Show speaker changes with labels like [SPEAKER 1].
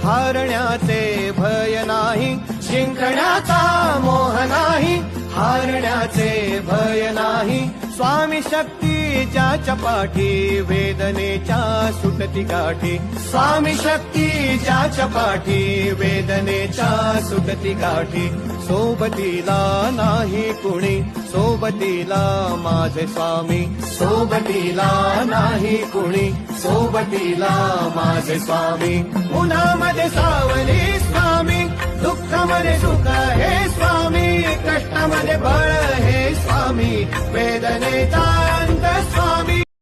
[SPEAKER 1] हारण्याचे भय नाही, जिंकण्याचा मोह नाही, हारण्याचे भय नाही. स्वामी शक्ती ज्याच्या पाठी, वेदनेच्या सुटती गाठी. स्वामी शक्ती ज्याच्या पाठी, वेदनेच्या सुटती गाठी. सोबतीला नाही कुणी, सोबतीला माझे स्वामी. सोबतीला नाही कुणी, सोबतीला माझे स्वामी. उन्हामध्ये सावली स्वामी, दुःखामध्ये सुख हे स्वामी, कष्टामध्ये बळ हे स्वामी, वेदनेचा अंत स्वामी.